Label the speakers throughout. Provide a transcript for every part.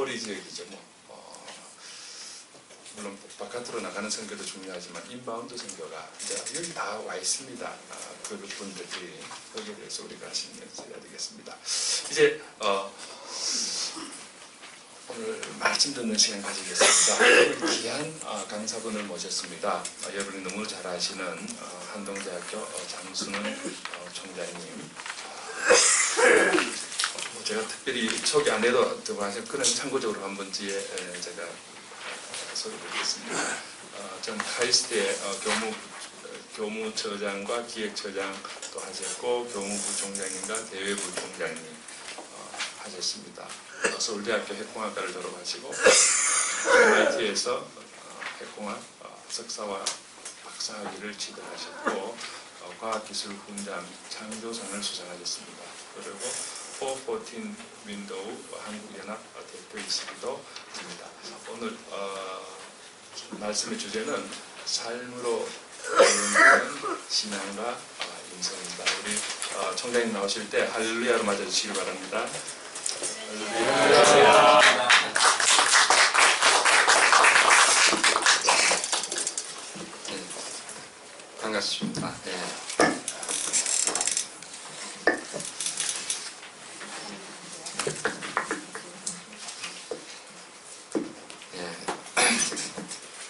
Speaker 1: 거리 지역이죠. 물론 바깥으로 나가는 선교도 중요하지만 인바운드 선교가 이제 여기 다 와 있습니다. 그분들이 거기에 대해서 우리가 신경 써야 되겠습니다. 이제 오늘 말씀 듣는 시간 가지겠습니다. 귀한 강사분을 모셨습니다. 여러분이 너무 잘 아시는 한동대학교 장순은 총장님. 제가 특별히 소개 안 해도 들어가서 그는 참고적으로 한 번 뒤에 제가 소개드리겠습니다. 전 카이스트의 교무처장과 기획처장도 하셨고 교무부 총장님과 대외부 총장님 하셨습니다. 서울대학교 핵공학과를 졸업하시고 MIT에서 핵공학 석사와 박사학위를 취득하셨고 과학기술훈장 창조상을 수상하셨습니다. 그리고 414 윈도우 한국연합 대표이시기도 합니다. 오늘 말씀의 주제는 삶으로 이루어지는 신앙과 인성입니다. 우리 총장님 나오실 때 할렐루야로 맞아주시기 바랍니다. 할렐루야.
Speaker 2: 네, 반갑습니다. 네.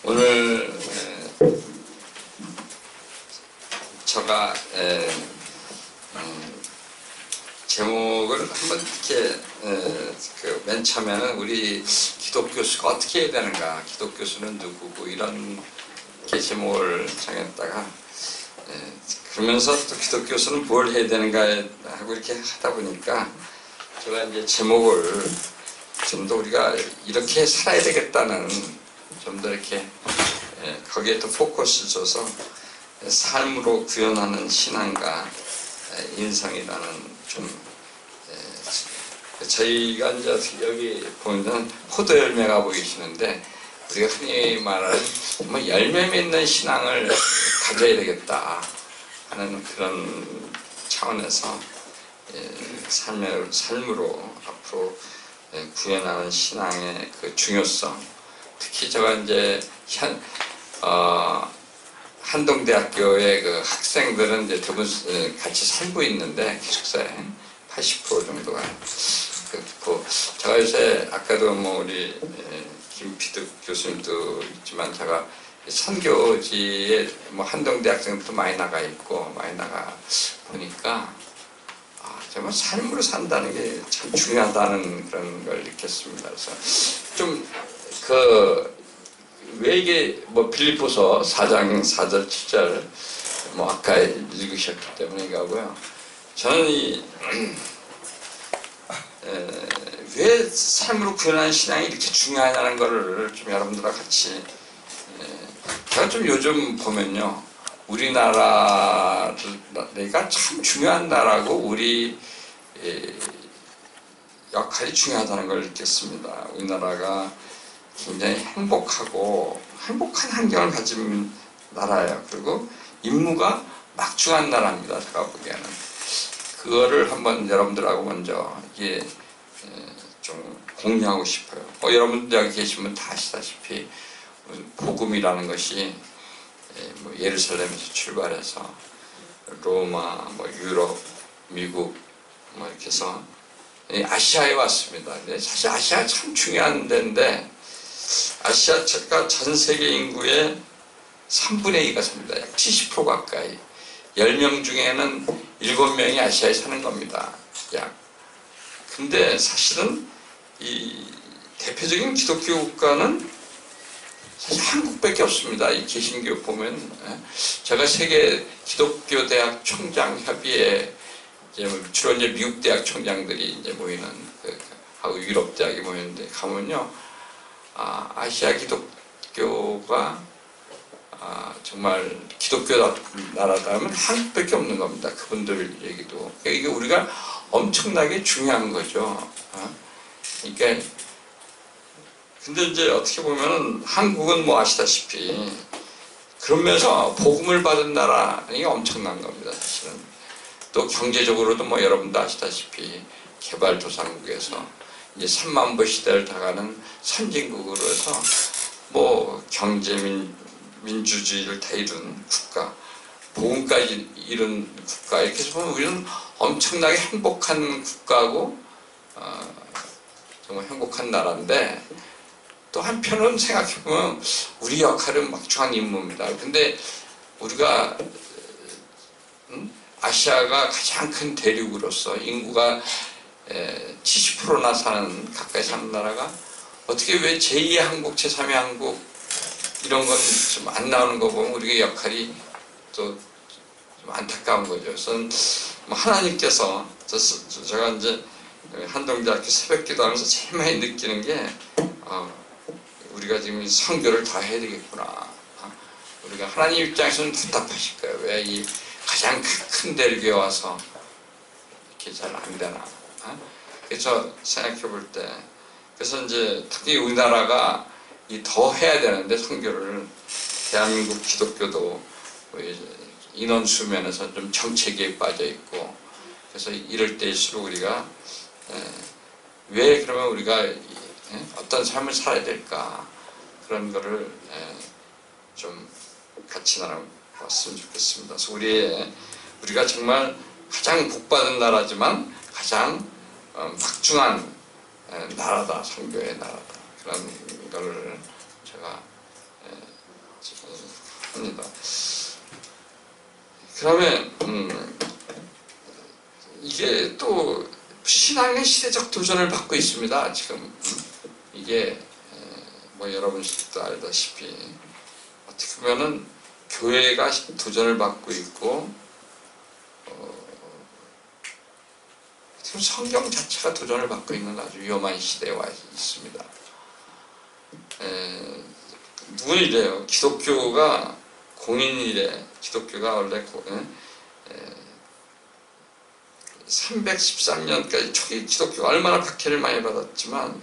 Speaker 2: 오늘 제가 제목을 한번 이렇게 맨 처음에는 우리 기독교수가 어떻게 해야 되는가, 기독교수는 누구고 이런 게 제목을 정했다가 그러면서 또 기독교수는 뭘 해야 되는가 하고 이렇게 하다 보니까 제가 이제 제목을 좀 더 우리가 이렇게 살아야 되겠다는 좀 더 이렇게 거기에 또 포커스를 줘서 삶으로 구현하는 신앙과 인성이라는 좀 저희가 이제 여기 보면 포도 열매가 보이시는데 우리가 흔히 말하는 정말 열매 맺는 신앙을 가져야 되겠다 하는 그런 차원에서 삶으로 앞으로 구현하는 신앙의 그 중요성, 특히 제가 이제 한동대학교의 그 학생들은 이제 대부분 같이 살고 있는데 기숙사에 80% 정도가 그렇고, 제가 요새 아까도 뭐 우리 김피득 교수님도 있지만 제가 선교지에 뭐 한동대 학생들도 많이 나가 있고 많이 나가 보니까 정말 삶으로 산다는 게 참 중요하다는 그런 걸 느꼈습니다. 그래서 좀 왜 이게 뭐 빌립보서 4장 4절 7절 뭐 아까 읽으셨기 때문에 가고요. 저는 왜 삶으로 구현하는 신앙이 이렇게 중요하냐는 거를 좀 여러분들과 같이 제가 좀 요즘 보면요, 우리나라가 참 중요한 나라고 우리 역할이 중요하다는 걸 느꼈습니다. 우리나라가 굉장히 행복하고 행복한 환경을 가진 나라예요. 그리고 임무가 막중한 나라입니다. 제가 보기에는 그거를 한번 여러분들하고 먼저 이게 좀 공유하고 싶어요. 여러분들 여기 계시면 다 아시다시피 복음이라는 것이 뭐 예루살렘에서 출발해서 로마, 뭐 유럽, 미국 뭐 이렇게 해서 아시아에 왔습니다. 근데 사실 아시아가 참 중요한 데인데 아시아가 전 세계 인구의 3분의 2가 삽니다. 약 70% 가까이. 10명 중에는 7명이 아시아에 사는 겁니다. 약. 근데 사실은 이 대표적인 기독교 국가는 사실 한국밖에 없습니다. 이 개신교 보면 제가 세계 기독교 대학 총장 협의회 주로 이제 미국 대학 총장들이 이제 모이는 하고 유럽 대학이 모이는데 가면요, 아시아 기독교가 정말 기독교 나라다 하면 한국밖에 없는 겁니다. 그분들 얘기도 이게 우리가 엄청나게 중요한 거죠. 그러니까 근데 이제 어떻게 보면은 한국은 뭐 아시다시피 그러면서 복음을 받은 나라, 이게 엄청난 겁니다. 사실은 또 경제적으로도 뭐 여러분도 아시다시피 개발도상국에서 이제 3만 부 시대를 다가는 선진국으로 해서 뭐 민주주의를 다 이룬 국가, 보훈까지 이룬 국가, 이렇게 해서 보면 우리는 엄청나게 행복한 국가고 정말 행복한 나라인데, 또 한편은 생각해보면 우리 역할은 막중한 임무입니다. 근데 우리가 아시아가 가장 큰 대륙으로서 인구가 70%나 가까이 사는 나라가 어떻게 왜 제2의 한국, 제3의 한국 이런 건 좀 안 나오는 거 보면 우리의 역할이 또 좀 안타까운 거죠. 그래서 하나님께서 제가 이제 한동대학교 새벽기도 하면서 제일 많이 느끼는 게 우리가 지금 선교를 다 해야 되겠구나. 우리가 하나님 입장에서는 답답하실 거예요. 왜 이 가장 큰 대륙에 와서 이렇게 잘 안 되나. 그래서 생각해 볼 때, 그래서 이제 특히 우리나라가 더 해야 되는데, 선교를 대한민국 기독교도 인원수 면에서 좀 정체기에 빠져 있고, 그래서 이럴 때일수록 우리가 왜 그러면 우리가 어떤 삶을 살아야 될까, 그런 거를 좀 같이 나눠봤으면 좋겠습니다. 그래서 우리가 정말 가장 복받은 나라지만 가장 막중한 나라다, 선교의 나라다, 그런 걸 제가 합니다. 그러면 이게 또 신앙의 시대적 도전을 받고 있습니다. 지금 이게 뭐 여러분도 알다시피 어떻게 보면은 교회가 도전을 받고 있고 지금 성경 자체가 도전을 받고 있는 아주 위험한 시대에 와 있습니다. 누구는 이래요. 기독교가 공인이래. 기독교가 원래 313년까지 초기 기독교가 얼마나 박해를 많이 받았지만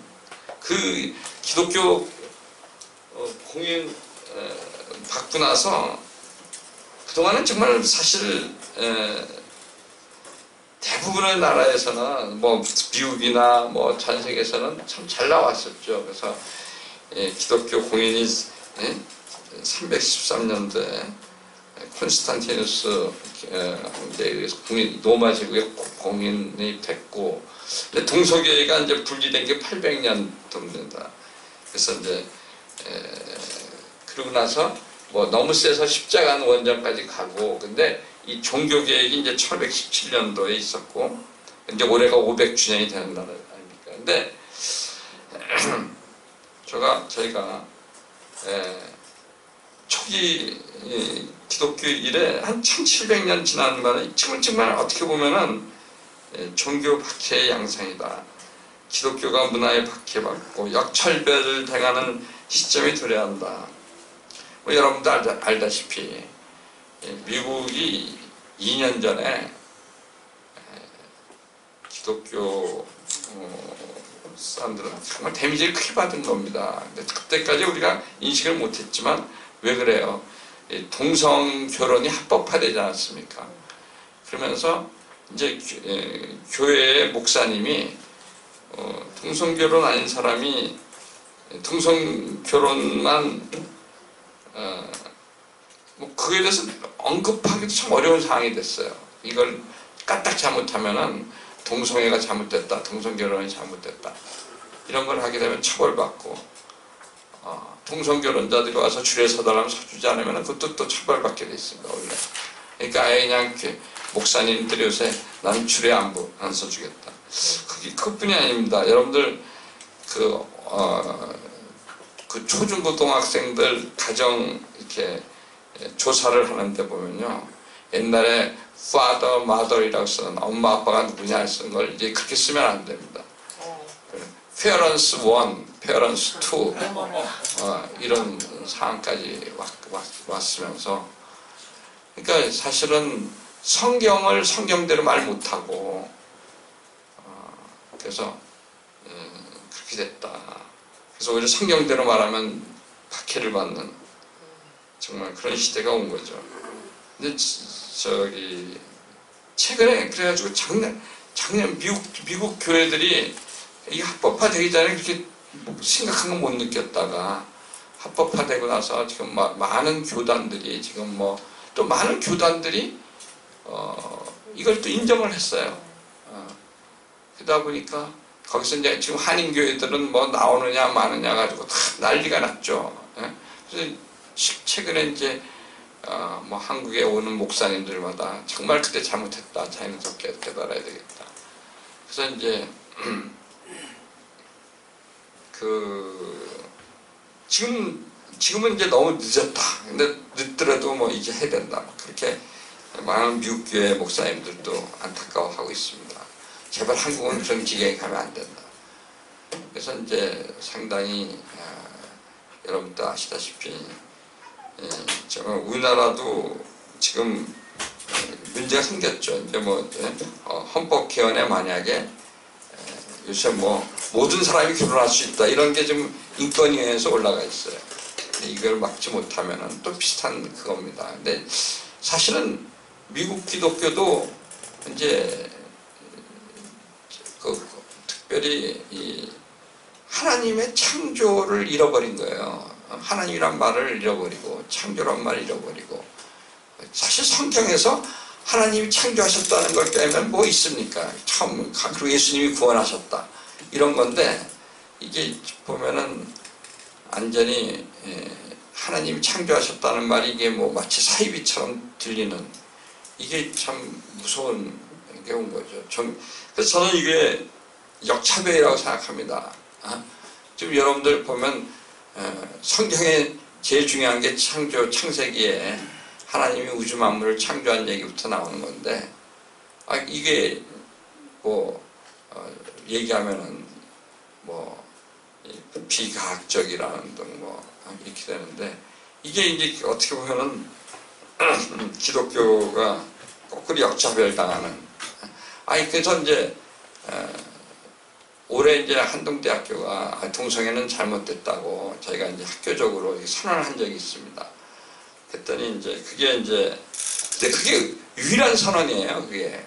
Speaker 2: 그 기독교 공인 받고 나서 그동안은 정말 사실 대부분의 나라에서는 뭐 미국이나 뭐 전 세계에서는 참 잘 나왔었죠. 그래서 기독교 공인이 313년도에 콘스탄티누스 황제에 의해서 로마 제국에 공인이 됐고, 동서교회가 이제 분리된 게 800년 됩니다. 그래서 이제 그러고 나서 뭐 너무 세서 십자가 원전까지 가고, 근데 이 종교 개혁이 이제 1517년도에 있었고, 이제 올해가 500주년이 되는 날 아닙니까? 근데 저희가 초기 기독교 이래 한 1700년 지난 만에 정말 어떻게 보면은 종교 박해의 양상이다. 기독교가 문화에 박해받고 역철배를 당하는 시점이 도래한다. 뭐 여러분도 알다시피 미국이 2년 전에 기독교 사람들은 정말 데미지를 크게 받은 겁니다. 근데 그때까지 우리가 인식을 못했지만 왜 그래요? 동성 결혼이 합법화되지 않았습니까? 그러면서 이제 교회의 목사님이 동성 결혼 아닌 사람이 동성 결혼만 뭐 그에 대해서 언급하기도 참 어려운 상황이 됐어요. 이걸 까딱 잘못하면은 동성애가 잘못됐다, 동성 결혼이 잘못됐다, 이런 걸 하게 되면 처벌받고, 동성 결혼자들이 와서 줄에 서달라면 서주지 않으면 그것도 또 처벌받게 돼 있습니다. 원래. 그러니까 아예 그냥 목사님들이 요새 난 줄에 안 서주겠다. 그것뿐이 아닙니다. 여러분들 그 초중고등학생들 가정 이렇게 조사를 하는데 보면요, 옛날에 father, mother이라고 쓰는 엄마 아빠가 누구냐 쓰는 걸 이제 그렇게 쓰면 안 됩니다. parents 1, parents 2 이런 상황까지 왔으면서, 그러니까 사실은 성경을 성경대로 말 못하고 그래서 그렇게 됐다. 그래서 오히려 성경대로 말하면 박해를 받는 정말 그런 시대가 온 거죠. 근데 최근에 그래가지고 작년 미국 교회들이 이게 합법화되기 전에 그렇게 심각한 건 못 느꼈다가 합법화되고 나서 지금 많은 교단들이 지금 또 많은 교단들이 이걸 또 인정을 했어요. 그러다 보니까 거기서 이제 지금 한인교회들은 나오느냐 마느냐 가지고 다 난리가 났죠. 그래서 최근에 이제 한국에 오는 목사님들마다 정말 그때 잘못했다. 자연스럽게 깨달아야 되겠다. 그래서 이제 지금은 이제 너무 늦었다. 근데 늦더라도 이제 해야 된다. 그렇게 많은 미국 교회 목사님들도 안타까워하고 있습니다. 제발 한국은 그런 지경에 가면 안 된다. 그래서 이제 상당히 여러분도 아시다시피 우리나라도 지금 문제가 생겼죠. 이제 헌법 개헌에 만약에 요새 모든 사람이 결혼할 수 있다 이런 게 지금 인권위에서 올라가 있어요. 근데 이걸 막지 못하면은 또 비슷한 그겁니다. 근데 사실은 미국 기독교도 이제 특별히 이 하나님의 창조를 잃어버린 거예요. 하나님이란 말을 잃어버리고 창조란 말을 잃어버리고 사실 성경에서 하나님이 창조하셨다는 걸 빼면 뭐 있습니까? 처음 그리고 예수님이 구원하셨다 이런 건데 이게 보면은 완전히 하나님이 창조하셨다는 말이 이게 마치 사이비처럼 들리는 이게 참 무서운 게 온 거죠. 그래서 저는 이게 역차별이라고 생각합니다. 지금 여러분들 보면 성경에 제일 중요한 게 창세기에 하나님이 우주 만물을 창조한 얘기부터 나오는 건데 이게 얘기하면은 비과학적이라는 등 이렇게 되는데 이게 이제 어떻게 보면은 기독교가 거꾸로 역차별 당하는 그래서 이제 올해 이제 한동대학교가 동성애는 잘못됐다고 저희가 이제 학교적으로 선언한 적이 있습니다. 그랬더니 이제 그게 유일한 선언이에요. 그게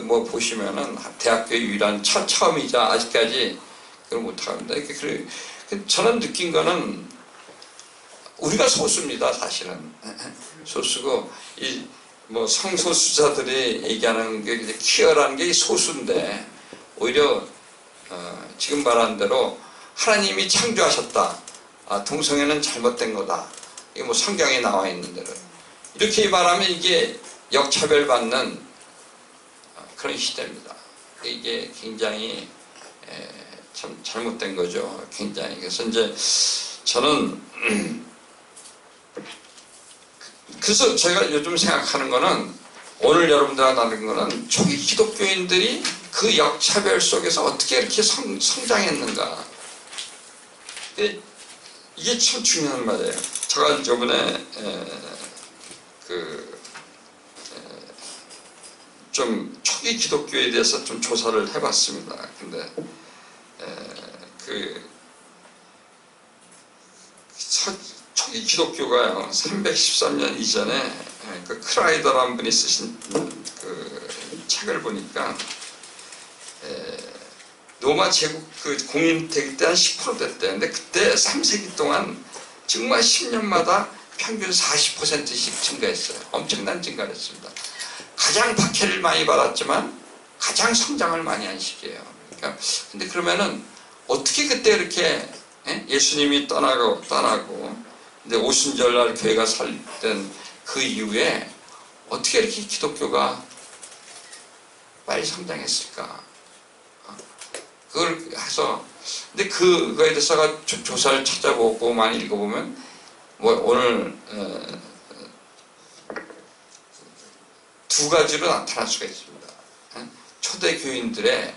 Speaker 2: 보시면은 대학교의 유일한 처음이자 아직까지 그걸 못합니다. 저는 느낀 거는 우리가 소수입니다. 사실은 소수고 성소수자들이 얘기하는 게 퀴어라는 게 소수인데 오히려 지금 말한 대로 하나님이 창조하셨다. 동성애는 잘못된 거다. 이게 성경에 나와 있는 대로 이렇게 말하면 이게 역차별받는 그런 시대입니다. 이게 굉장히 참 잘못된 거죠. 굉장히. 그래서 이제 저는 그래서 제가 요즘 생각하는 거는 오늘 여러분들과 나눈 거는 초기 기독교인들이 그 역차별 속에서 어떻게 이렇게 성장했는가. 이게 참 중요한 말이에요. 제가 저번에 좀 초기 기독교에 대해서 좀 조사를 해봤습니다. 근데 초기 기독교가요 313년 이전에 크라이더라는 분이 쓰신 책을 보니까 로마 제국 공인되기 때 한 10% 됐대. 근데 그때 3세기 동안 정말 10년마다 평균 40%씩 증가했어요. 엄청난 증가를 했습니다. 가장 박해를 많이 받았지만 가장 성장을 많이 한 시기예요. 근데 그러면은 어떻게 그때 이렇게 예수님이 떠나고 근데 오순절날 교회가 설립된 그 이후에 어떻게 이렇게 기독교가 빨리 성장했을까? 그걸 해서 근데 그거에 대해서 조사를 찾아보고 많이 읽어보면 오늘 두 가지로 나타날 수가 있습니다. 초대 교인들의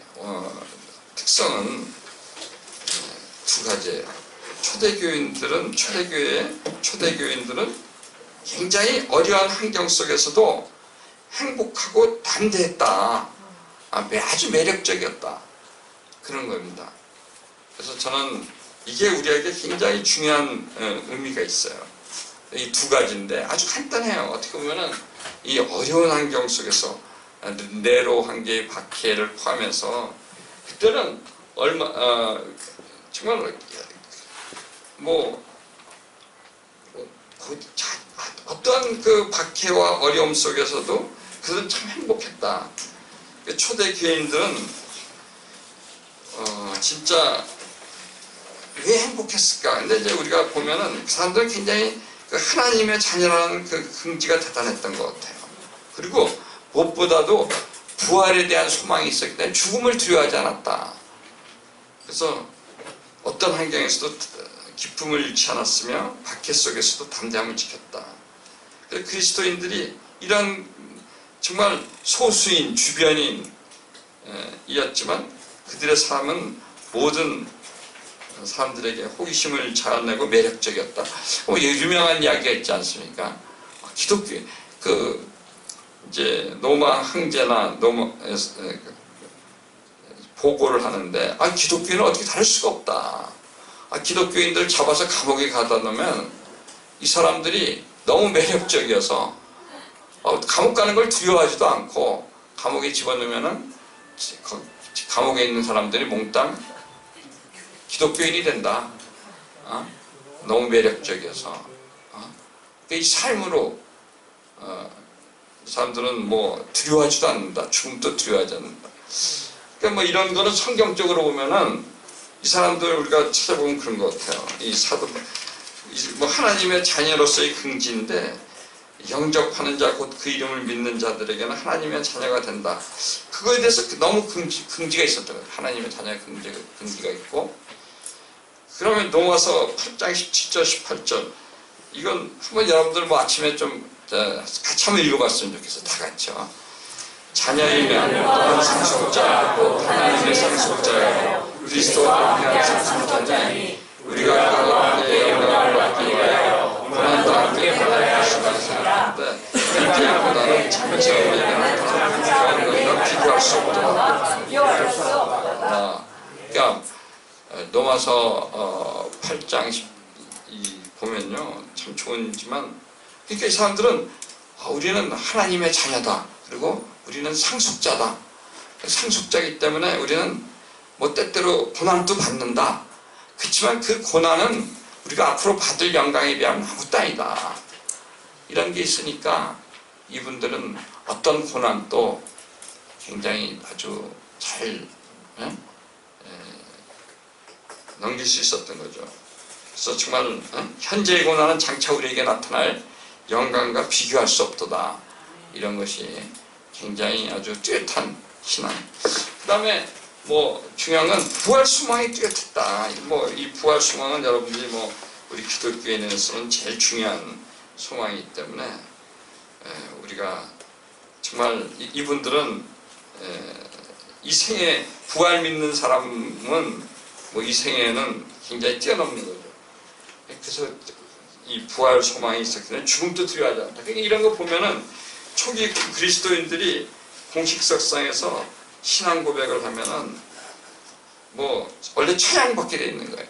Speaker 2: 특성은 두 가지예요. 초대교인들은 굉장히 어려운 환경 속에서도 행복하고 담대했다. 아주 매력적이었다. 그런 겁니다. 그래서 저는 이게 우리에게 굉장히 중요한 의미가 있어요. 이 두 가지인데 아주 간단해요. 어떻게 보면은 이 어려운 환경 속에서 네로 한계의 박해를 포함해서 그때는 정말 어떠한 그 박해와 어려움 속에서도 그들은 참 행복했다. 초대 교인들은 진짜 왜 행복했을까? 근데 이제 우리가 보면은 그 사람들은 굉장히 그 하나님의 자녀라는 그 긍지가 대단했던 것 같아요. 그리고 무엇보다도 부활에 대한 소망이 있었기 때문에 죽음을 두려워하지 않았다. 그래서 어떤 환경에서도 기쁨을 잃지 않았으며 박해 속에서도 담대함을 지켰다. 그리스도인들이 이런 정말 소수인 주변인이었지만 그들의 삶은 모든 사람들에게 호기심을 자아내고 매력적이었다. 유명한 이야기가 있지 않습니까? 기독교 이제 로마 황제나 보고를 하는데 기독교인은 어떻게 다를 수가 없다. 기독교인들 잡아서 감옥에 가다 놓으면 이 사람들이 너무 매력적이어서 감옥 가는 걸 두려워하지도 않고 감옥에 집어넣으면은 감옥에 있는 사람들이 몽땅 기독교인이 된다. 너무 매력적이어서 이 삶으로 사람들은 두려워하지도 않는다. 죽음도 두려워하지 않는다. 그러니까 이런 거는 성경적으로 보면은 이 사람들 우리가 찾아보면 그런 것 같아요. 이 사도 하나님의 자녀로서의 긍지인데 영접하는 자 곧 그 이름을 믿는 자들에게는 하나님의 자녀가 된다. 그거에 대해서 너무 긍지가 있었던 거예요. 하나님의 자녀의 긍지가 있고. 그러면 로마서 8장 17절 18절 이건 한번 여러분들 아침에 좀 같이 한번 읽어봤으면 좋겠어요. 다 같이요. 자녀이면 또한 상속자 곧 하나님의 상속자요 그리스도와 함께한 상속자니 우리가 그 가운데 영광을 받기 위하여 고난도 함께 받아야 하시다고 생각하는데 그때보다는 장차에 나타나는 것과 비교할 수 없다. 그러니까 로마서 8장 보면요 참 좋은지만 그러니까 이 사람들은 우리는 하나님의 자녀다. 그리고 우리는 상속자다. 상속자이기 때문에 우리는 때때로 고난도 받는다. 그렇지만 그 고난은 우리가 앞으로 받을 영광에 비하면 아무것도 아니다. 이런 게 있으니까 이분들은 어떤 고난도 굉장히 아주 잘 넘길 수 있었던 거죠. 그래서 정말 현재의 고난은 장차 우리에게 나타날 영광과 비교할 수 없도다. 이런 것이 굉장히 아주 뚜렷한 신앙. 그 다음에 중요한 건 부활 소망이 뚜렷했다. 이 부활 소망은 여러분들이 우리 기독교인에서는 제일 중요한 소망이기 때문에 우리가 정말 이분들은 이 생에 부활 믿는 사람은 이 생에는 굉장히 뛰어넘는 거죠. 그래서 이 부활 소망이 있었기 때문에 죽음도 두려워하지 않다. 그러니까 이런 거 보면은 초기 그리스도인들이 공식석상에서 신앙 고백을 하면은 원래 처형받게 돼 있는 거예요.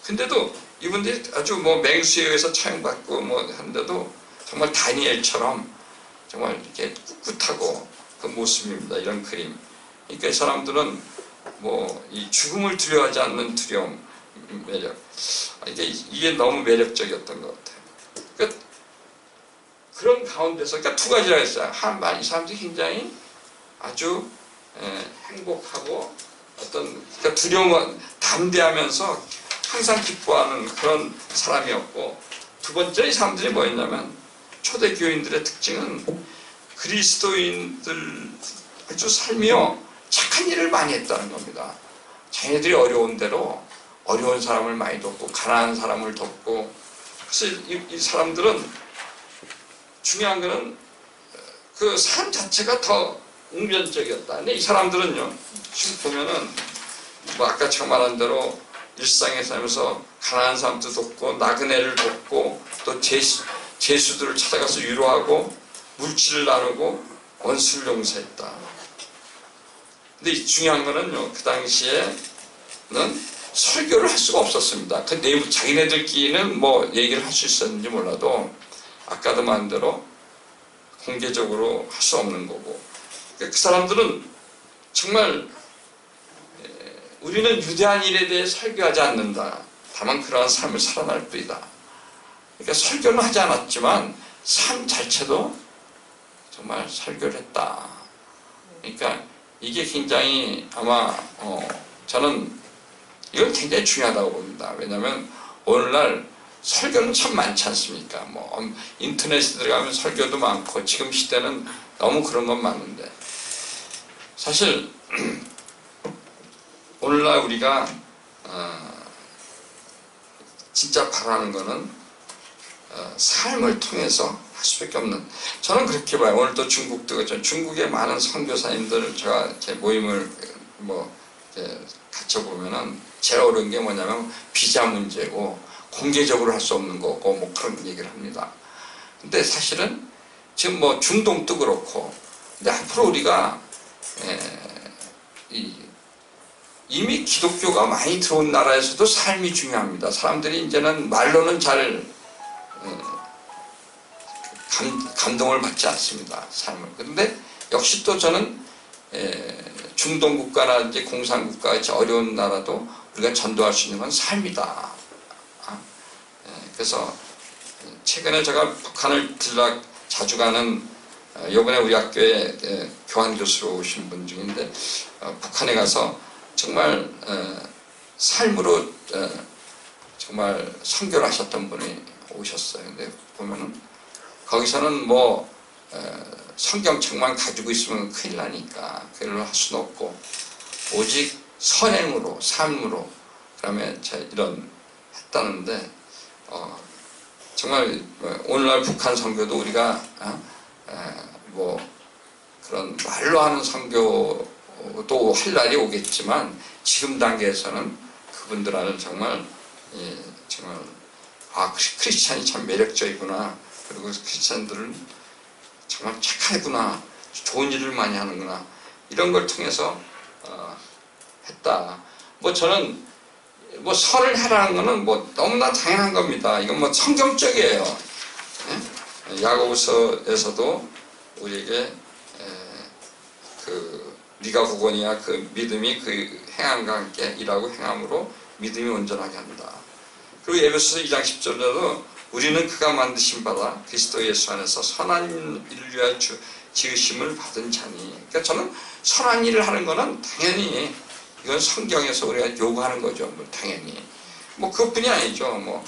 Speaker 2: 근데도 이분들이 아주 맹수에 의해서 처형받고 한데도 정말 다니엘처럼 정말 이렇게 꿋꿋하고 그 모습입니다. 이런 그림. 그러니까 이 사람들은 이 죽음을 두려워하지 않는 두려움, 매력. 이게 너무 매력적이었던 것 같아요. 그러니까 그런 가운데서 두 가지라 했어요. 이 사람들이 굉장히 아주 행복하고 그러니까 두려움, 담대하면서 항상 기뻐하는 그런 사람이었고, 두 번째 이 사람들이 뭐였냐면 초대 교인들의 특징은 그리스도인들 아주 살며 착한 일을 많이 했다는 겁니다. 자기들이 어려운 대로 어려운 사람을 많이 돕고 가난한 사람을 돕고. 그래서 이 사람들은 중요한 거는 그 삶 자체가 더 웅변적이었다. 근데 이 사람들은요 지금 보면은 아까 처음 말한 대로 일상에 살면서 가난한 사람도 돕고 나그네를 돕고 또 제수들을 찾아가서 위로하고 물질을 나누고 원수를 용서했다. 근데 중요한 거는요 그 당시에는 설교를 할 수가 없었습니다. 그 내부 자기네들끼리는 얘기를 할 수 있었는지 몰라도 아까도 말한 대로 공개적으로 할 수 없는 거고. 그 사람들은 정말 우리는 유대한 일에 대해 설교하지 않는다. 다만 그러한 삶을 살아날 뿐이다. 그러니까 설교는 하지 않았지만 삶 자체도 정말 설교를 했다. 그러니까 이게 굉장히 아마 저는 이건 굉장히 중요하다고 봅니다. 왜냐하면 오늘날 설교는 참 많지 않습니까? 뭐 인터넷에 들어가면 설교도 많고 지금 시대는 너무 그런 건 많은데 사실 오늘날 우리가 진짜 바라는 거는 삶을 통해서 할 수밖에 없는, 저는 그렇게 봐요. 오늘 또 중국도 그렇죠. 중국의 많은 선교사님들 제가 제 모임을 갖춰보면은 제일 어려운 게 뭐냐면 비자 문제고 공개적으로 할 수 없는 거고 뭐 그런 얘기를 합니다. 근데 사실은 지금 뭐 중동도 그렇고, 근데 앞으로 우리가 이미 기독교가 많이 들어온 나라에서도 삶이 중요합니다. 사람들이 이제는 말로는 잘 감동을 받지 않습니다. 삶을. 그런데 역시 또 저는 중동 국가나 이제 공산국가 같이 어려운 나라도 우리가 전도할 수 있는 건 삶이다. 그래서 최근에 제가 북한을 자주 가는, 이번에 우리 학교에 교환 교수로 오신 분 중인데 북한에 가서 정말 삶으로 정말 선교를 하셨던 분이 오셨어요. 근데 보면은 거기서는 뭐 성경책만 가지고 있으면 큰일 나니까 그걸로 할 수는 없고 오직 선행으로, 삶으로, 그다음에 이런 했다는데 정말 오늘날 북한 선교도 우리가 뭐 그런 말로 하는 선교도 할 날이 오겠지만 지금 단계에서는 그분들을 정말 크리스찬이 참 매력적이구나, 그리고 크리스찬들은 정말 착하구나, 좋은 일을 많이 하는구나, 이런 걸 통해서 했다. 뭐 저는 뭐 선을 해라는 거는 뭐 너무나 당연한 겁니다. 이건 뭐 성경적이에요. 야고보서에서도 우리에게 네가 구원이야, 그 믿음이 그 행함과 함께 일하고 행함으로 믿음이 온전하게 한다. 그리고 에베소서 2장 10절에도 우리는 그가 만드신 바다 그리스도 예수 안에서 선한 일을 위하여 지으심을 받은 자니. 그러니까 저는 선한 일을 하는 거는 당연히 이건 성경에서 우리가 요구하는 거죠. 뭐 당연히. 뭐 그것뿐이 아니죠. 뭐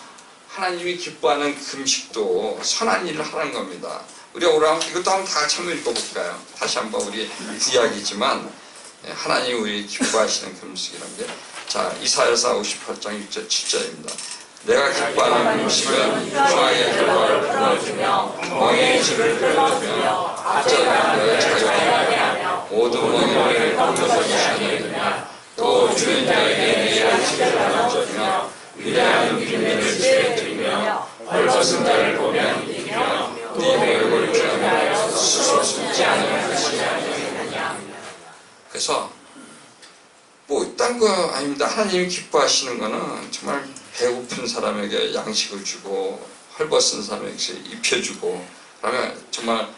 Speaker 2: 하나님이 기뻐하는 금식도 선한 일을 하는 겁니다. 우리가 오늘 이것도 한번 다 같이 한번 읽어볼까요? 다시 한번 우리 이야기지만 하나님이 우리 기뻐하시는 금식이라는 게, 자, 이사야서 58장 6절 7절입니다. 내가 기뻐하는 금식은 평화의 결과를 불러주며 멍에의 질을 끌어주며 가짜는 내가 자유하게 하며 모든 멍에를 걷어주시느니라. 또 주인 자에게 내 안식을 나눠주며 위대한 비밀을 주에 드리며 헐벗은 자를 보면 이기며 네 얼굴을 피하여 스스로 숨지 않을 것이냐. 그래서 뭐 딴 거 아닙니다. 하나님이 기뻐하시는 거는 정말 배고픈 사람에게 양식을 주고 헐벗은 사람에게 입혀주고, 그러면 정말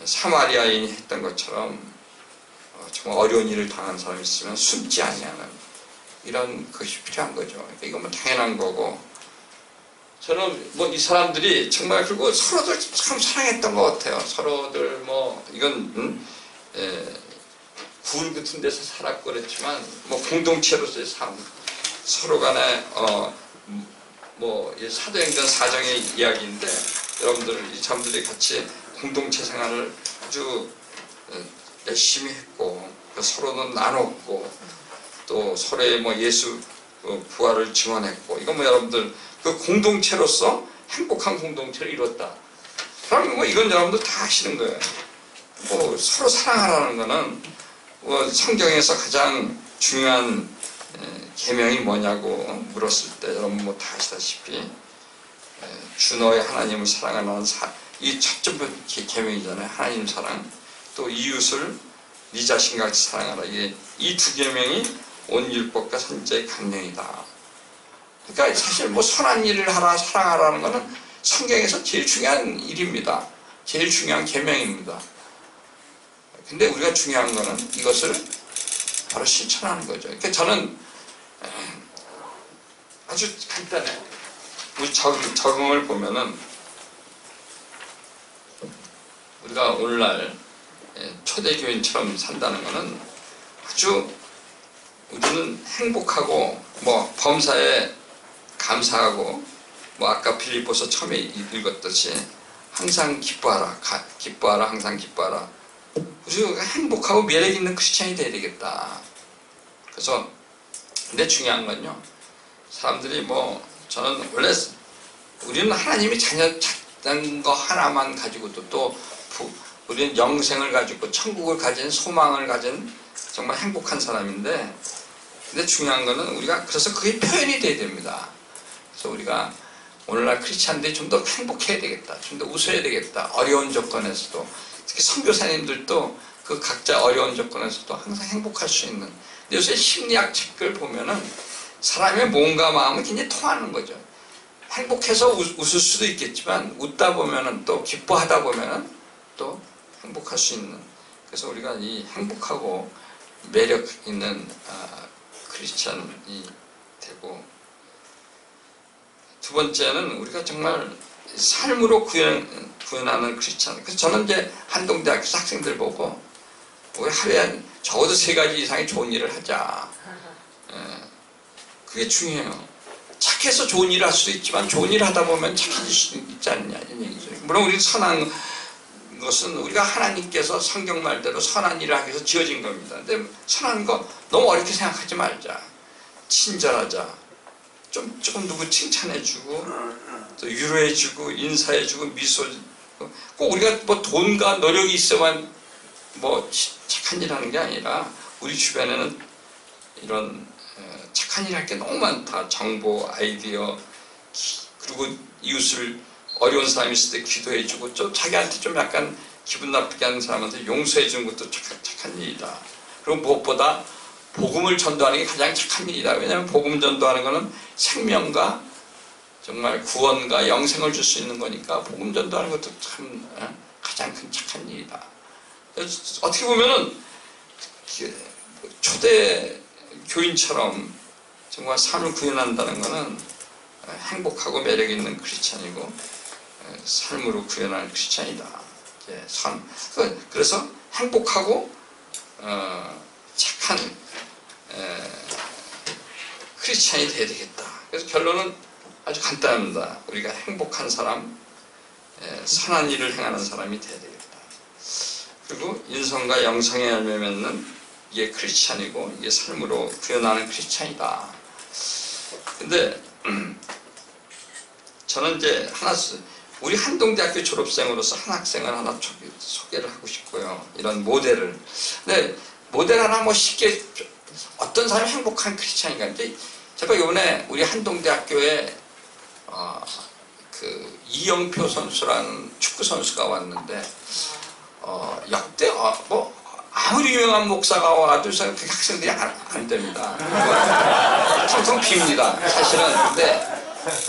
Speaker 2: 사마리아인이 했던 것처럼 정말 어려운 일을 당한 사람이 있으면 숨지 아니하는 이런 것이 필요한 거죠. 그러니까 이건 뭐 당연한 거고, 저는 뭐 이 사람들이 정말 그리고 서로들 참 사랑했던 것 같아요. 서로들 뭐 이건 굴 같은 데서 살았고 그랬지만 뭐 공동체로서의 삶, 서로 간에 뭐 사도행전 4장의 이야기인데 여러분들 이 사람들이 같이 공동체 생활을 아주 열심히 했고 서로는 나눴고 또 서로의 뭐 예수 부활을 증언했고, 이건 뭐 여러분들 그 공동체로서 행복한 공동체를 이뤘다. 그럼 뭐 이건 여러분들 다 아시는 거예요. 뭐 서로 사랑하라는 거는 뭐 성경에서 가장 중요한 계명이 뭐냐고 물었을 때 여러분 뭐 다 아시다시피 주 너의 하나님을 사랑하는 이 첫 번째 계명이잖아요. 하나님 사랑, 또 이웃을 네 자신과 같이 사랑하라. 이게 이 두 계명이 온 율법과 선지자의 강령이다. 그러니까 사실 뭐 선한 일을 하라, 사랑하라는 것은 성경에서 제일 중요한 일입니다. 제일 중요한 계명입니다. 근데 우리가 중요한 것은 이것을 바로 실천하는 거죠. 그러니까 저는 아주 간단해. 우리 적응을 보면은 우리가 오늘날 초대교인처럼 산다는 것은 아주 우리는 행복하고 뭐 범사에 감사하고 뭐 아까 빌립보서 처음에 읽었듯이 항상 기뻐하라, 기뻐하라, 항상 기뻐하라. 우리가 행복하고 매력 있는 크리스찬이 돼야 되겠다. 그래서 근데 중요한 건요, 사람들이 뭐 저는 원래 우리는 하나님이 자녀된 거 하나만 가지고도 또 우리는 영생을 가지고 천국을 가진 소망을 가진 정말 행복한 사람인데, 근데 중요한 거는 우리가 그래서 그게 표현이 돼야 됩니다. 그래서 우리가 오늘날 크리스찬들이 좀 더 행복해야 되겠다, 좀 더 웃어야 되겠다. 어려운 조건에서도 특히 선교사님들도 그 각자 어려운 조건에서도 항상 행복할 수 있는. 근데 요새 심리학 책을 보면은 사람의 몸과 마음은 굉장히 통하는 거죠. 행복해서 웃을 수도 있겠지만 웃다 보면은 또 기뻐하다 보면은 또 행복할 수 있는. 그래서 우리가 이 행복하고 매력 있는 크리스찬이 되고, 두 번째는 우리가 정말 삶으로 구현하는 크리스찬. 그래서 저는 이제 한동대학교 학생들 보고 우리 하루에 적어도 3가지 이상의 좋은 일을 하자. 그게 중요해요. 착해서 좋은 일을 할 수도 있지만 좋은 일을 하다 보면 착해질 수도 있지 않냐 이런 얘기죠. 물론 우리 선한 것은 우리가 하나님께서 성경 말대로 선한 일을 하기 위해서 지어진 겁니다. 근데 선한 거 너무 어렵게 생각하지 말자. 친절하자. 조금 누구 칭찬해주고 또 위로해주고 인사해주고 미소주고, 꼭 우리가 뭐 돈과 노력이 있어만 뭐 착한 일 하는 게 아니라 우리 주변에는 이런 착한 일 할 게 너무 많다. 정보, 아이디어, 그리고 이웃을 어려운 사람이 있을 때 기도해주고, 또 자기한테 좀 약간 기분 나쁘게 하는 사람한테 용서해주는 것도 착한 일이다. 그리고 무엇보다 복음을 전도하는 게 가장 착한 일이다. 왜냐하면 복음 전도하는 것은 생명과 정말 구원과 영생을 줄 수 있는 거니까 복음 전도하는 것도 참 가장 큰 착한 일이다. 어떻게 보면은 초대 교인처럼 정말 삶을 구현한다는 것은 행복하고 매력 있는 크리스찬이고 삶으로 구현할 크리스찬이다. 그래서 행복하고 착한 크리스찬이 돼야 되겠다. 그래서 결론은 아주 간단합니다. 우리가 행복한 사람, 선한 일을 행하는 사람이 돼야 되겠다. 그리고 인성과 영성의 열매 맺는 이게 크리스찬이고 이게 삶으로 구현하는 크리스찬이다. 근데 저는 이제 우리 한동대학교 졸업생으로서 한 학생을 하나 소개를 하고 싶고요. 이런 모델을. 근데 모델 하나 뭐 쉽게 어떤 사람이 행복한 크리스찬인가. 이제 제가 이번에 우리 한동대학교에 그 이영표 선수라는 축구 선수가 왔는데 역대 뭐 아무리 유명한 목사가 와도 그 학생들이 안 됩니다. 텅텅 빕니다. 사실은. 근데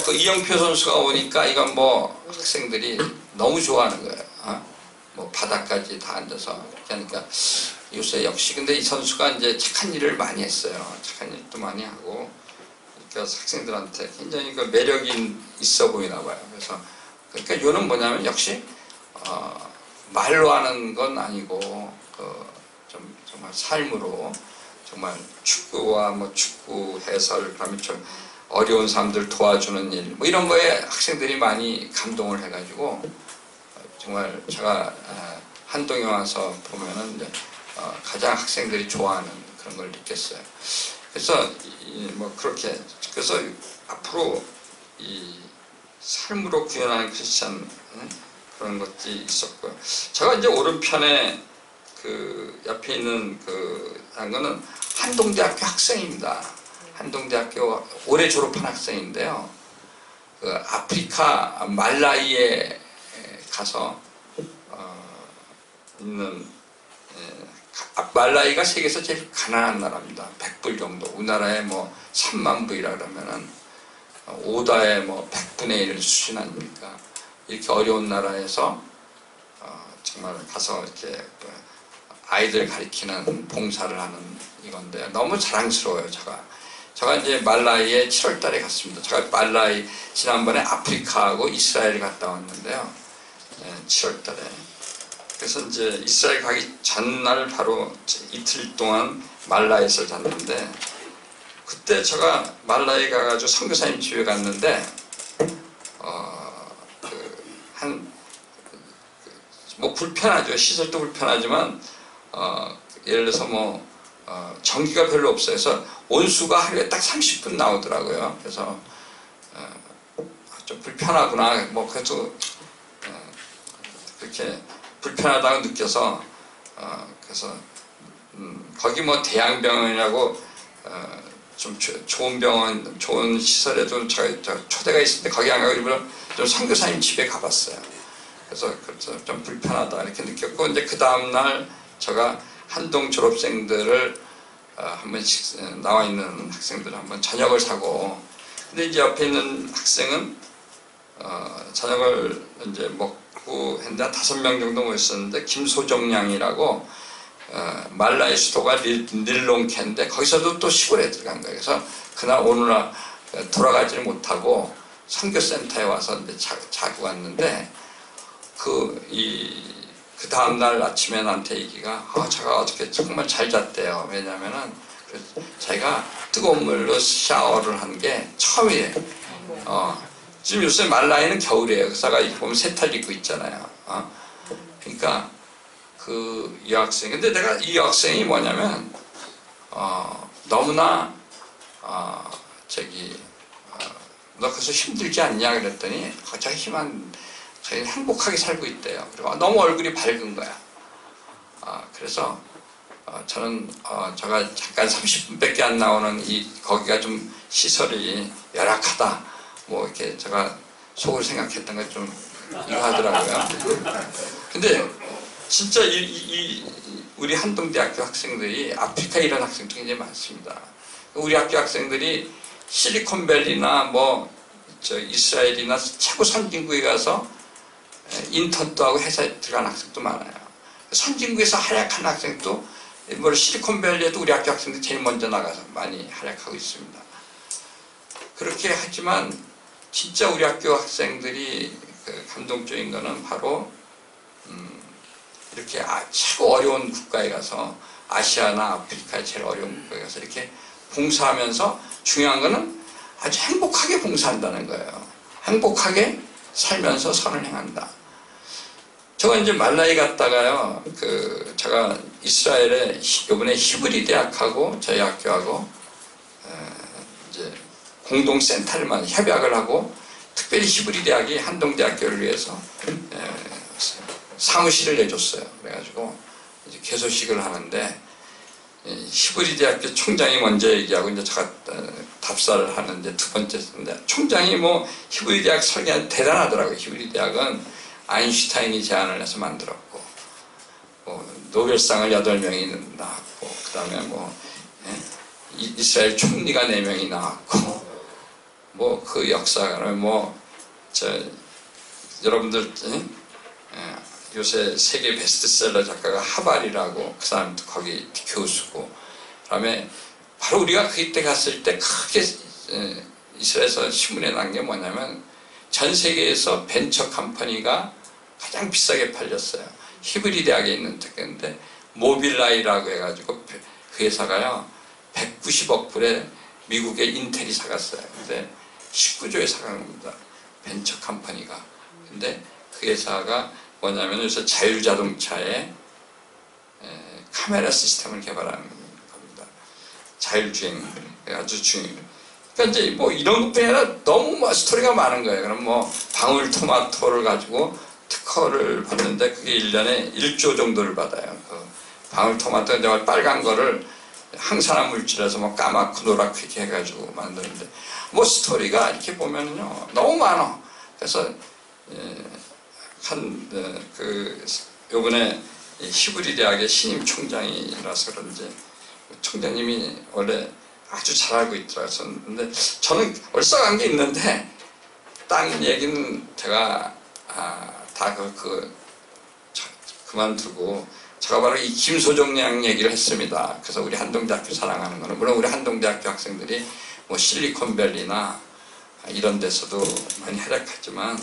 Speaker 2: 그 이영표 선수가 오니까 이건 뭐 학생들이 너무 좋아하는 거예요. 뭐 바닥까지 다 앉아서. 그러니까 요새 역시 근데 이 선수가 이제 착한 일을 많이 했어요. 착한 일도 많이 하고. 그러니까 학생들한테 굉장히 그 매력이 있어 보이나 봐요. 그래서 그러니까 이거는 뭐냐면 역시 말로 하는 건 아니고 좀 정말 삶으로 정말 축구와 뭐 축구 해설, 그다음에 좀 어려운 사람들 도와주는 일, 뭐 이런 거에 학생들이 많이 감동을 해가지고 정말 제가 한동에 와서 보면은 이제 가장 학생들이 좋아하는 그런 걸 느꼈어요. 그래서 뭐 그렇게 그래서 앞으로 이 삶으로 구현하는 크리스찬 그런 것들이 있었고요. 제가 이제 오른편에 그 옆에 있는 한 거는 한동대학교 학생입니다. 한동대학교 올해 졸업한 학생인데요. 그 아프리카 말라위에 가서 있는 말라위가 세계에서 제일 가난한 나라입니다. 100불 정도. 우리나라에 뭐 3만 불이라 그러면은 5다의 뭐 100분의 1 수준 아닙니까? 이렇게 어려운 나라에서 정말 가서 이렇게 아이들 가리키는 봉사를 하는 이건데 너무 자랑스러워요. 제가 이제 말라이에 7월 달에 갔습니다. 제가 말라이 지난번에 아프리카하고 이스라엘 갔다 왔는데요. 7월 달에. 그래서 이제 이스라엘 가기 전날 바로 이틀 동안 말라이에서 잤는데, 그때 제가 말라이 가가지고 선교사님 집에 갔는데 뭐 불편하죠. 시설도 불편하지만 예를 들어서 뭐 전기가 별로 없어요. 그래서 온수가 하루에 딱 30분 나오더라고요. 그래서 좀 불편하구나. 뭐 그래도 그렇게 불편하다고 느껴서 그래서 거기 뭐 대양병원이라고 좀 좋은 병원, 좋은 시설에도 초대가 있었는데 거기 안 가고 일부러 좀 선교사님 집에 가봤어요. 그래서 좀 불편하다 이렇게 느꼈고, 이제 그 다음날 제가 한동 졸업생들을 한번 나와 있는 학생들 한번 저녁을 사고, 근데 이제 옆에 있는 학생은 저녁을 이제 먹고 했는데 5명 정도 모였었는데, 김소정 양이라고 말라이 수도가 닐롱케인데 거기서도 또 시골에 들어간 거예요. 그래서 그날 오늘 돌아가지를 못하고 선교센터에 와서 이제 자고 왔는데, 그 다음날 아침에 나한테 얘기가 제가 어떻게 정말 잘 잤대요. 왜냐면은 자기가 뜨거운 물로 샤워를 한 게 처음이에요. 지금 요새 말라이는 겨울이에요. 그래서 보면 세탁 입고 있잖아요. 그러니까 이 여학생, 근데 내가 이 여학생이 뭐냐면 너무나 너 그래서 힘들지 않냐 그랬더니 자기 행복하게 살고 있대요. 그리고 너무 얼굴이 밝은 거야. 그래서 저는 제가 잠깐 30분밖에 안 나오는 거기가 좀 시설이 열악하다, 뭐 이렇게 제가 속으로 생각했던 게 좀 이거 하더라고요. 근데 진짜 우리 한동대학교 학생들이 아프리카에 이런 학생들이 굉장히 많습니다. 우리 학교 학생들이 실리콘밸리나 뭐 이스라엘이나 최고 선진국에 가서 인턴도 하고 회사에 들어간 학생도 많아요. 선진국에서 활약한 학생도 뭐 실리콘밸리에도 우리 학교 학생들이 제일 먼저 나가서 많이 활약하고 있습니다. 그렇게 하지만 진짜 우리 학교 학생들이 감동적인 거는 바로 이렇게 최고 어려운 국가에 가서, 아시아나 아프리카의 제일 어려운 국가에 가서 이렇게 봉사하면서, 중요한 거는 아주 행복하게 봉사한다는 거예요. 행복하게 살면서 선을 행한다. 제가 이제 말라이 갔다가요, 제가 이스라엘에 이번에 히브리 대학하고 저희 학교하고 이제 공동센터를 협약을 하고, 특별히 히브리 대학이 한동대학교를 위해서 사무실을 내줬어요. 그래가지고 이제 개소식을 하는데, 히브리 대학교 총장이 먼저 얘기하고 이제 제가 답사를 하는데 두 번째인데, 총장이 뭐 히브리 대학 설계는 대단하더라고요. 히브리 대학은 아인슈타인이 제안을 해서 만들었고, 노벨상을 8명이 나왔고, 그 다음에 이스라엘 총리가 4명이 나왔고, 그 역사를 여러분들 요새 세계 베스트셀러 작가가 하발이라고, 그 사람도 거기 교수고, 그 다음에 바로 우리가 그때 갔을 때 크게 이스라엘에서 신문에 난 게 뭐냐면, 전 세계에서 벤처 컴퍼니가 가장 비싸게 팔렸어요. 히브리 대학에 있는 특허인데 모빌라이라고 해가지고 그 회사가요 190억 불에 미국의 인텔이 사갔어요. 근데 19조에 사간 겁니다. 벤처 컴퍼니가. 근데 그 회사가 뭐냐면 요새 자율자동차에 카메라 시스템을 개발하는 겁니다. 자율주행, 아주 중요해요. 그러니까 이제 이런 것뿐이 아니라 너무 스토리가 많은 거예요. 그럼 방울토마토를 가지고 특허를 받는데 그게 1년에 1조 정도를 받아요. 방울토마토 이제 빨간 거를 항산화 물질에서 까맣고 노랗고 이렇게 해가지고 만드는데 스토리가 이렇게 보면요 너무 많아. 그래서 요번에 히브리 대학의 신임 총장이라서 그런지 총장님이 원래 아주 잘 알고 있더라고요. 근데 저는 얼싸간 게 있는데 땅 얘기는 제가 다 그만두고 제가 바로 이 김소정 양 얘기를 했습니다. 그래서 우리 한동대학교 사랑하는 거는 물론 우리 한동대학교 학생들이 뭐 실리콘밸리나 이런 데서도 많이 활약했지만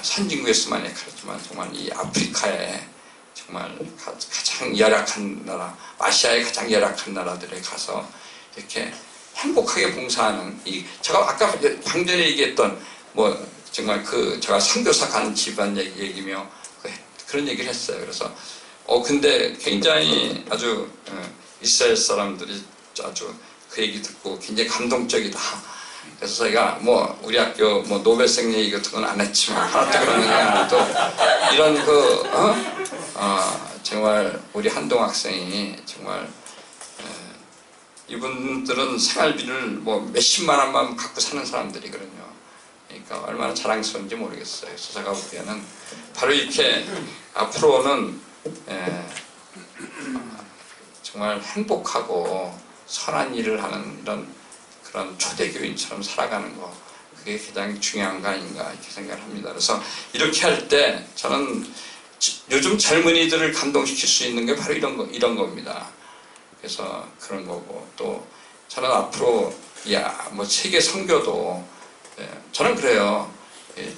Speaker 2: 선진국에서 많이 활약했지만 정말 이 아프리카에 정말 가장 열악한 나라, 아시아의 가장 열악한 나라들에 가서 이렇게 행복하게 봉사하는 제가 아까 방전에 얘기했던 뭐 정말 제가 선교사 가는 집안 얘기며 그런 얘기를 했어요. 그래서 근데 굉장히 아주 이스라엘 사람들이 아주 그 얘기 듣고 굉장히 감동적이다. 그래서 저희가 뭐 우리 학교 뭐 노벨상 얘기 같은 건 안 했지만 하나도 그런 얘기 안 해도 이런 정말 우리 한동 학생이 정말 이분들은 생활비를 뭐 몇십만 원만 갖고 사는 사람들이거든요. 그러니까 얼마나 자랑스러운지 모르겠어요. 그래서 제가 보기에는 바로 이렇게 앞으로는 정말 행복하고 선한 일을 하는 그런 초대교인처럼 살아가는 거, 그게 가장 중요한 거 아닌가 이렇게 생각을 합니다. 그래서 이렇게 할 때 저는 요즘 젊은이들을 감동시킬 수 있는 게 바로 이런 겁니다. 그래서 그런 거고, 또 저는 앞으로 뭐 세계 선교도 저는 그래요.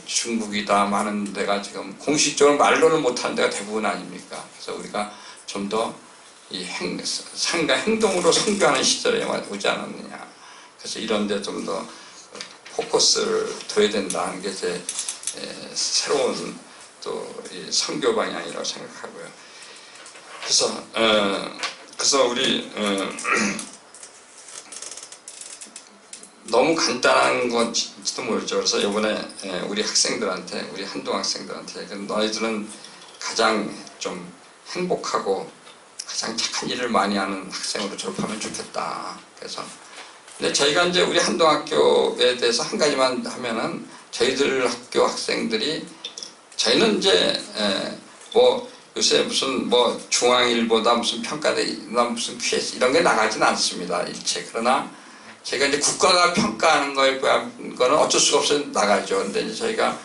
Speaker 2: 중국이다 많은 데가 지금 공식적으로 말로는 못하는 데가 대부분 아닙니까? 그래서 우리가 좀 더 이 삶과 행동으로 선교하는 시절에 오지 않았느냐. 그래서 이런 데 좀 더 포커스를 둬야 된다는 게 제 새로운 또 이 선교 방향이라고 생각하고요. 그래서 우리 너무 간단한 건지도 모르죠. 그래서 이번에 우리 학생들한테, 우리 한동 학생들한테 너희들은 가장 좀 행복하고 가장 착한 일을 많이 하는 학생으로 졸업하면 좋겠다. 그래서 근데 저희가 이제 우리 한동학교에 대해서 한 가지만 하면은 저희들 학교 학생들이 저희는 이제 뭐 요새 무슨 뭐 중앙일보다 무슨 평가대나 무슨 QS 이런 게 나가진 않습니다. 일체. 그러나 제가 이제 국가가 평가하는 거는 어쩔 수가 없어서 나가죠. 근데 이제 저희가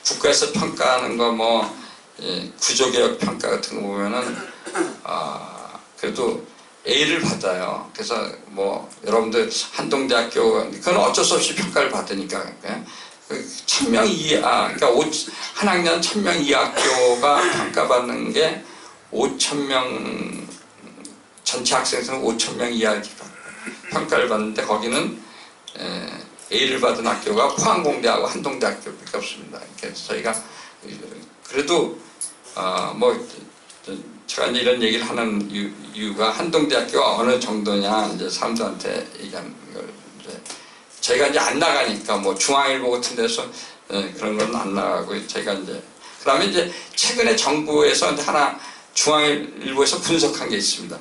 Speaker 2: 국가에서 평가하는 거 뭐 구조개혁 평가 같은 거 보면은 그래도 A를 받아요. 그래서 뭐 여러분들 한동대학교 그건 어쩔 수 없이 평가를 받으니까 1000명 이하, 그러니까 한 학년 1000명 이하 학교가 평가받는 게 5000명, 전체 학생수는 5000명 이하 평가를 받는데 거기는 A를 받은 학교가 포항공대하고 한동대학교밖에 없습니다. 그래서 저희가 그래도 뭐 제가 이제 이런 얘기를 하는 이유가 한동대학교가 어느 정도냐 이제 사람들한테 얘기하는 걸 이제 저희가 이제 안 나가니까 뭐 중앙일보 같은 데서 그런 건 안 나가고 저희가 이제 그다음에 이제 최근에 정부에서 이제 하나 중앙일보에서 분석한 게 있습니다.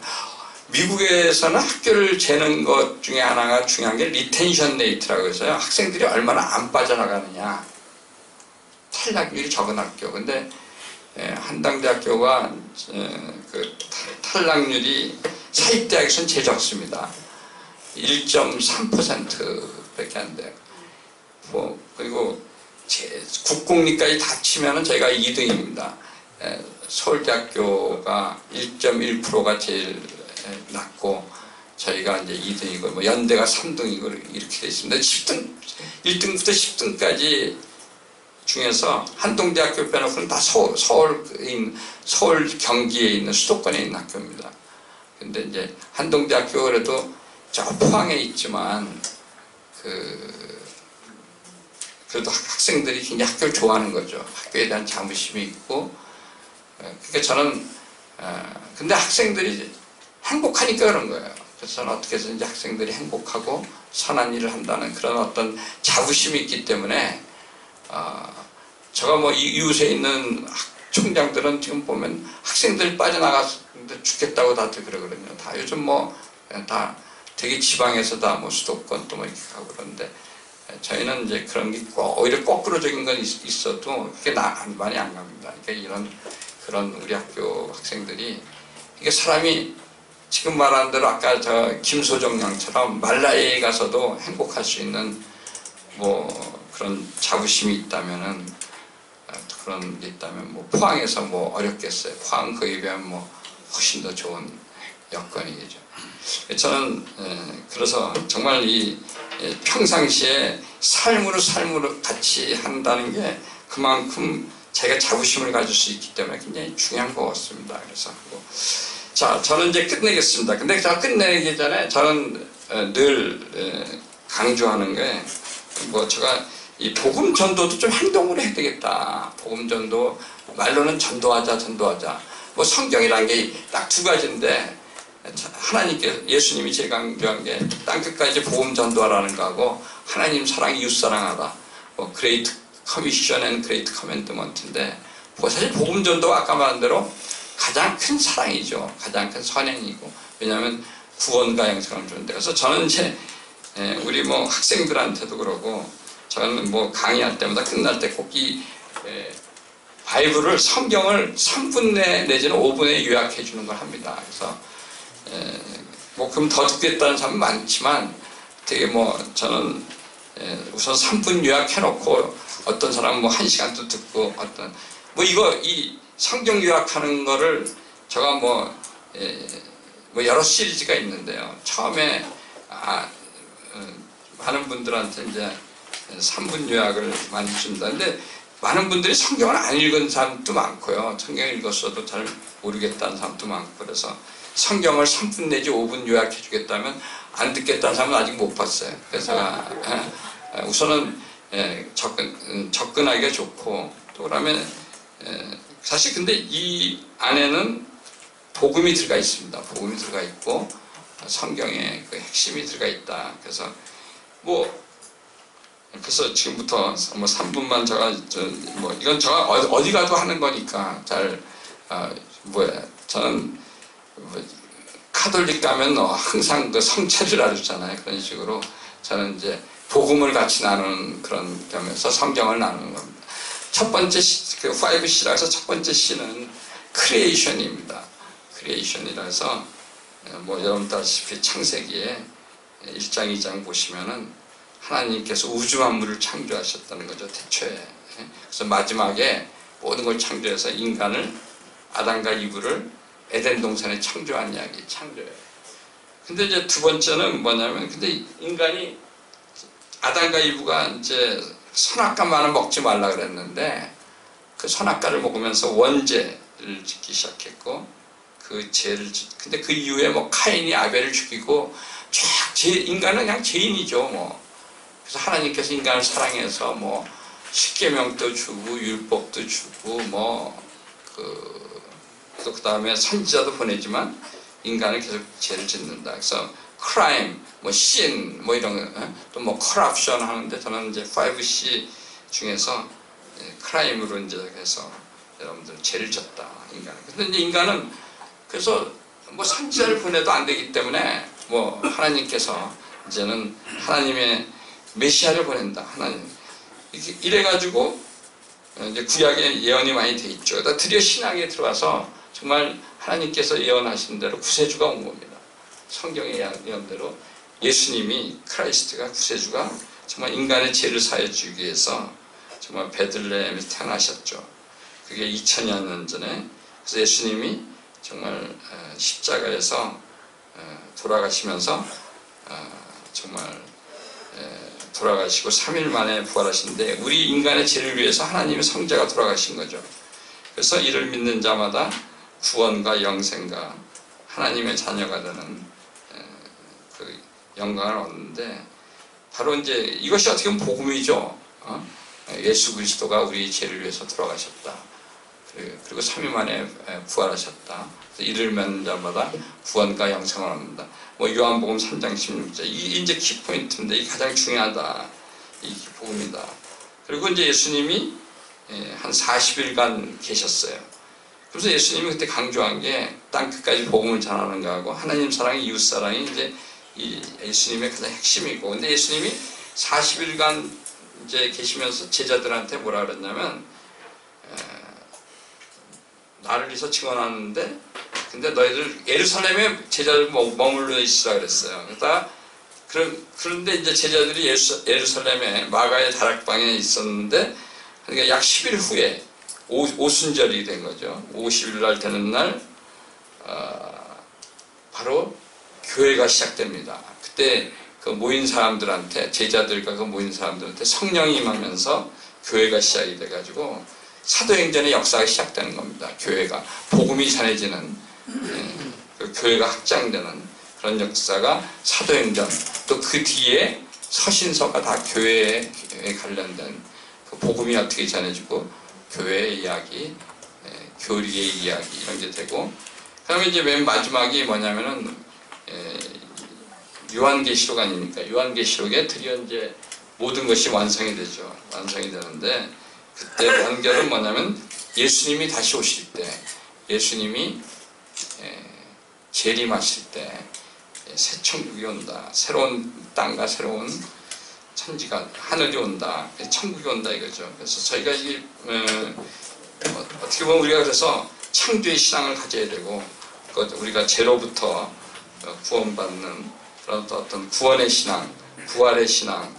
Speaker 2: 미국에서는 학교를 재는 것 중에 하나가 중요한 게 리텐션 레이트라고 해서요. 학생들이 얼마나 안 빠져나가느냐. 탈락률이 적은 학교. 근데 한당대학교가 그 탈락률이 사립대학에서는 제일 적습니다. 1.3%밖에 안 돼요. 그리고 국공립까지 다 치면은 저희가 2등입니다. 서울대학교가 1.1%가 제일 낮고 저희가 이제 2등이고 뭐 연대가 3등이고 이렇게 돼 있습니다. 1등부터 10등까지 중에서 한동대학교 빼놓고는 다 서울 경기에 있는 수도권에 있는 학교입니다. 근데 이제 한동대학교 그래도 저 포항에 있지만 그래도 학생들이 굉장히 학교를 좋아하는 거죠. 학교에 대한 자부심이 있고 그러니까 저는 근데 학생들이 행복하니까 그런 거예요. 그래서 저는 어떻게 해서든지 학생들이 행복하고 선한 일을 한다는 그런 어떤 자부심이 있기 때문에 제가 뭐 이웃에 있는 총장들은 지금 보면 학생들이 빠져나갔는데 죽겠다고 다들 그러거든요. 다 요즘 뭐 다 되게 지방에서 다 뭐 수도권 또 뭐 이렇게 가고 그러는데 저희는 이제 그런 게 오히려 거꾸로적인 건 있어도 그게 많이 안 갑니다. 그러니까 그런 우리 학교 학생들이 이게 사람이 지금 말한 대로 아까 저 김소정 양처럼 말라에 가서도 행복할 수 있는 뭐 그런 자부심이 있다면은 그런 게 있다면 뭐 포항에서 뭐 어렵겠어요. 포항 거기에 비하면 뭐 훨씬 더 좋은 여건이겠죠. 저는 그래서 정말 이 평상시에 삶으로 같이 한다는 게 그만큼 자기가 자부심을 가질 수 있기 때문에 굉장히 중요한 것 같습니다. 그래서 자, 저는 이제 끝내겠습니다. 근데 제가 끝내기 전에 저는 늘 강조하는 게 뭐 제가 이 복음 전도도 좀 행동으로 해야 되겠다. 복음 전도 말로는 전도하자. 뭐 성경이라는 게 딱 두 가지인데 하나님께 예수님이 제일 강조한 게 땅끝까지 복음 전도하라는 거하고 하나님 사랑 이웃 사랑하라. 뭐 그레이트 커미션 앤 그레이트 커맨드먼트인데 사실 복음 전도가 아까 말한 대로 가장 큰 사랑이죠. 가장 큰 선행이고 왜냐하면 구원과 영생을 주는데 그래서 저는 이제 우리 뭐 학생들한테도 그러고 저는 뭐 강의할 때마다 끝날 때 꼭 이 바이블을 성경을 3분 내지는 5분에 요약해 주는 걸 합니다. 그래서 뭐 그럼 더 듣겠다는 사람은 많지만 되게 뭐 저는 우선 3분 요약해 놓고 어떤 사람은 뭐 1시간도 듣고 어떤 뭐 이 성경 요약하는 거를 제가 뭐 여러 시리즈가 있는데요. 처음에 많은 분들한테 이제 3분 요약을 많이 줍니다. 근데 많은 분들이 성경을 안 읽은 사람도 많고요. 성경을 읽었어도 잘 모르겠다는 사람도 많고 그래서 성경을 3분 내지 5분 요약해 주겠다면 안 듣겠다는 사람은 아직 못 봤어요. 그래서 우선은 접근하기가 좋고 또 그러면 사실 근데 이 안에는 복음이 들어가 있습니다. 복음이 들어가 있고 성경에 그 핵심이 들어가 있다. 그래서 지금부터 뭐 3분만 제가 뭐 이건 제가 어디 가도 하는 거니까 저는 카톨릭 가면 항상 그 성체를 나누잖아요. 그런 식으로 저는 이제 복음을 같이 나누는 그런 겸해서 성경을 나누는 겁니다. 첫 번째 그 5C라 해서 첫 번째 C는 크리에이션입니다. 크리에이션이라서 뭐 여러분들 아시다시피 창세기에 1장 2장 보시면은 하나님께서 우주 만물을 창조하셨다는 거죠. 태초에. 그래서 마지막에 모든 걸 창조해서 인간을 아담과 이브를 에덴 동산에 창조한 이야기, 창조예요. 근데 이제 두 번째는 뭐냐면 근데 인간이 아담과 이브가 이제 선악과만은 먹지 말라 그랬는데 그 선악과를 먹으면서 원죄를 짓기 시작했고 근데 그 이후에 뭐 카인이 아벨을 죽이고 인간은 그냥 죄인이죠. 뭐 그래서 하나님께서 인간을 사랑해서 뭐 십계명도 주고 율법도 주고 또 그다음에 선지자도 보내지만 인간은 계속 죄를 짓는다. 그래서 crime, sin, 이런 거, 또 corruption 하는데 저는 이제 5C 중에서 crime으로 이제 해서 여러분들 죄를 졌다. 근데 이제 인간은 그래서 선지자를 보내도 안 되기 때문에 하나님께서 이제는 하나님의 메시아를 보낸다. 하나님 이래가지고 이제 구약에 예언이 많이 돼 있죠. 그러다 드디어 신약에 들어와서 정말 하나님께서 예언하신 대로 구세주가 온 겁니다. 성경의 예언대로 예수님이 크라이스트가 구세주가 정말 인간의 죄를 사해 주기 위해서 정말 베들레헴에서 태어나셨죠. 그게 2000여 년 전에 그래서 예수님이 정말 십자가에서 돌아가시면서 정말 돌아가시고 3일 만에 부활하신데 우리 인간의 죄를 위해서 하나님의 성자가 돌아가신 거죠. 그래서 이를 믿는 자마다 구원과 영생과 하나님의 자녀가 되는 그 영광을 얻는데 바로 이제 이것이 어떻게 보면 복음이죠. 예수 그리스도가 우리 죄를 위해서 돌아가셨다. 그리고 3일 만에 부활하셨다. 이를 믿는 자마다 구원과 영생을 얻는다. 요한복음 3장 16절 이 이제 키포인트인데 이 가장 중요하다. 이 복음이다. 그리고 이제 예수님이 한 40일간 계셨어요. 그래서 예수님이 그때 강조한 게 땅끝까지 복음을 전하는 거하고 하나님 사랑이 이웃 사랑이 이제 이 예수님의 가장 핵심이고 근데 예수님이 40일간 이제 계시면서 제자들한테 뭐라 그랬냐면 나를 위해서 증언하는데 근데 너희들 예루살렘에 제자들 머물러 있으라 그랬어요. 그런데 이제 제자들이 예루살렘에 마가의 다락방에 있었는데 그러니까 약 10일 후에 오순절이 된 거죠. 50일 날 되는 날 바로 교회가 시작됩니다. 그때 그 모인 사람들한테, 제자들과 그 모인 사람들한테 성령이 임하면서 교회가 시작이 돼가지고 사도행전의 역사가 시작되는 겁니다. 교회가 복음이 전해지는, 그 교회가 확장되는 그런 역사가 사도행전, 또 그 뒤에 서신서가 다 교회에 관련된 그 복음이 어떻게 전해지고 교회의 이야기, 교리의 이야기 이런 게 되고, 그다음에 이제 맨 마지막이 뭐냐면은 요한계시록 아닙니까? 요한계시록에 드디어 이제 모든 것이 완성이 되죠. 완성이 되는데 그때 완결은 뭐냐면 예수님이 다시 오실 때, 예수님이 재림하실 때 새 천국이 온다. 새로운 땅과 새로운 천지가, 하늘이 온다. 천국이 온다 이거죠. 그래서 저희가 이게 어떻게 보면 우리가 그래서 창조의 신앙을 가져야 되고, 우리가 죄로부터 구원받는 그런 어떤 구원의 신앙, 부활의 신앙,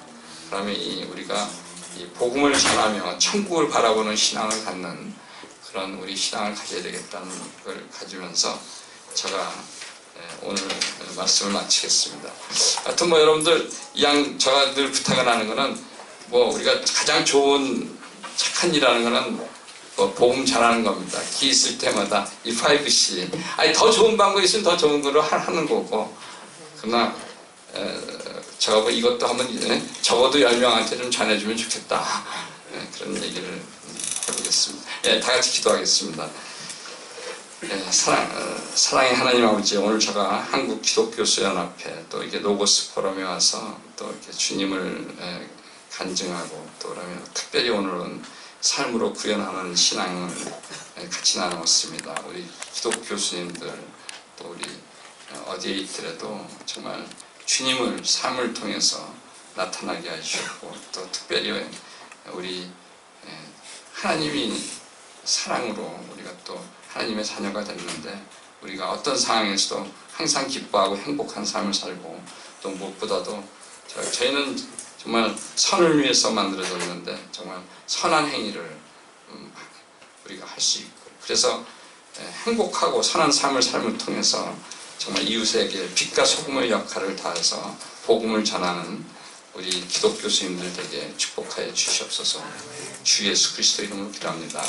Speaker 2: 그다음에 우리가 이 복음을 전하며 천국을 바라보는 신앙을 갖는 그런 우리 신앙을 가져야 되겠다는 걸 가지면서 제가 오늘 말씀을 마치겠습니다. 하여튼 뭐 여러분들 제가 늘 부탁을 하는 거는 뭐 우리가 가장 좋은 착한 일하는 거는 뭐 복음 전하는 겁니다. 기 있을 때마다 이 5C. 아니 더 좋은 방법이 있으면 더 좋은 거로 하는 거고. 그러나 제가 뭐 이것도 한번 적어도 10명한테 좀 전해주면 좋겠다. 그런 얘기를 해보겠습니다. 다 같이 기도하겠습니다. 사랑의 하나님 아버지, 오늘 제가 한국 기독교수연합회 또 이렇게 노고스 포럼에 와서 또 이렇게 주님을 간증하고, 또 그러면 특별히 오늘은 삶으로 구현하는 신앙을 같이 나누었습니다. 우리 기독 교수님들 또 우리 어디에 있더라도 정말 주님을 삶을 통해서 나타나게 하시고, 또 특별히 우리 하나님이 사랑으로 우리가 또 하나님의 자녀가 됐는데 우리가 어떤 상황에서도 항상 기뻐하고 행복한 삶을 살고, 또 무엇보다도 저희는 정말 선을 위해서 만들어졌는데 정말 선한 행위를 우리가 할 수 있고, 그래서 행복하고 선한 삶을 삶을 통해서 정말 이웃에게 빛과 소금의 역할을 다해서 복음을 전하는 우리 기독 교수님들 되게 축복하여 주시옵소서. 주 예수 그리스도 이름으로 기도합니다.